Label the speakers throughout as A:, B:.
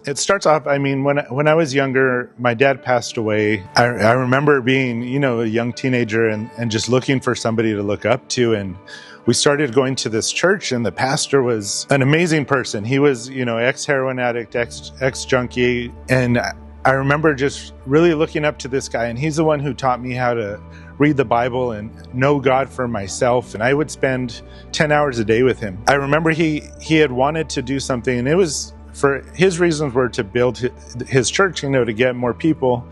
A: It starts off, I mean, when I was younger, my dad passed away. I remember being, a young teenager and just looking for somebody to look up to. And we started going to this church, and the pastor was an amazing person. He was, ex-heroin addict, ex-junkie. And I remember just really looking up to this guy, and he's the one who taught me how to read the Bible and know God for myself. And I would spend 10 hours a day with him. I remember he had wanted to do something, and it was, for his reasons were to build his church, to get more people.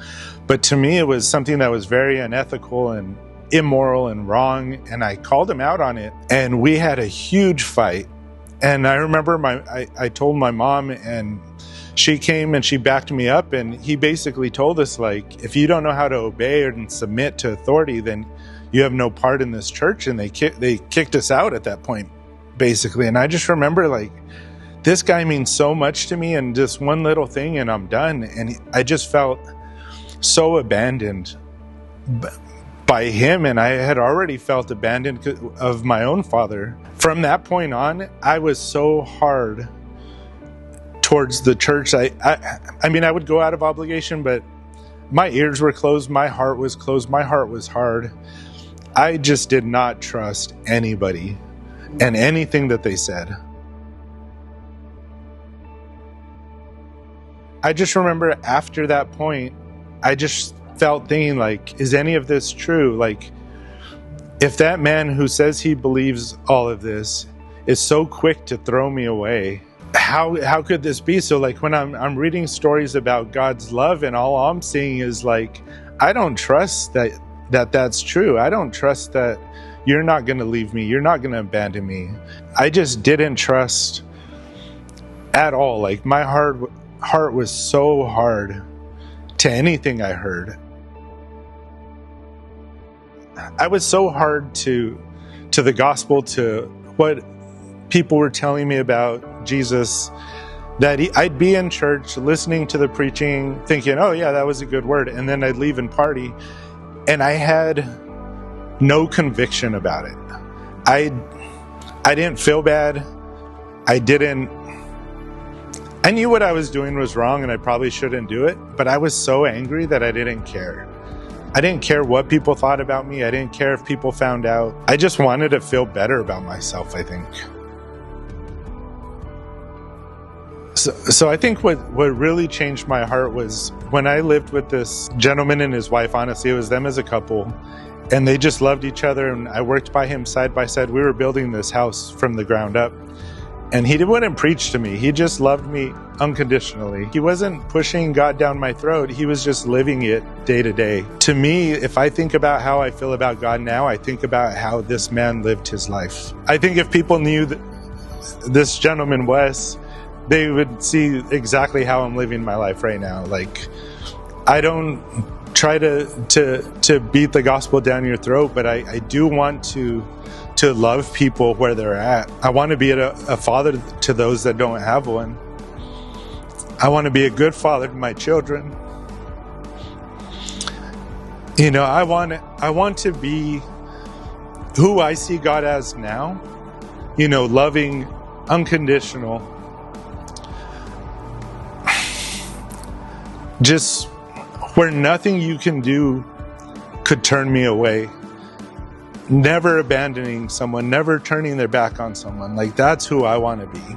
A: But to me, it was something that was very unethical and immoral and wrong. And I called him out on it, and we had a huge fight. And I remember I told my mom, and she came and she backed me up. And he basically told us, like, if you don't know how to obey and submit to authority, then you have no part in this church. And they kicked us out at that point, basically. And I just remember, like, this guy means so much to me, and just one little thing and I'm done. And I just felt so abandoned by him, and I had already felt abandoned of my own father. From that point on, I was so hard towards the church. I mean, I would go out of obligation, but my ears were closed, my heart was closed, my heart was hard. I just did not trust anybody and anything that they said. I just remember after that point, I just felt thinking, like, is any of this true? Like, if that man who says he believes all of this is so quick to throw me away, how could this be? So, like, when I'm reading stories about God's love, and all I'm seeing is, like, I don't trust that's true. I don't trust that you're not going to leave me. You're not going to abandon me. I just didn't trust at all. Like, my heart was so hard to anything I heard. I was so hard to the gospel, to what people were telling me about Jesus, that I'd be in church listening to the preaching, thinking, oh yeah, that was a good word, and then I'd leave and party, and I had no conviction about it. I didn't feel bad. I knew what I was doing was wrong, and I probably shouldn't do it, but I was so angry that I didn't care. I didn't care what people thought about me. I didn't care if people found out. I just wanted to feel better about myself, I think. So I think what really changed my heart was when I lived with this gentleman and his wife. Honestly, it was them as a couple, and they just loved each other, and I worked by him side by side. We were building this house from the ground up. And he wouldn't preach to me. He just loved me unconditionally. He wasn't pushing God down my throat. He was just living it day to day. To me, if I think about how I feel about God now, I think about how this man lived his life. I think if people knew this gentleman, Wes, they would see exactly how I'm living my life right now. Like, I don't try to beat the gospel down your throat, but I do want to love people where they're at. I want to be a father to those that don't have one. I want to be a good father to my children. I want to be who I see God as now. Loving, unconditional. Just where nothing you can do could turn me away. Never abandoning someone, never turning their back on someone. Like, that's who I want to be.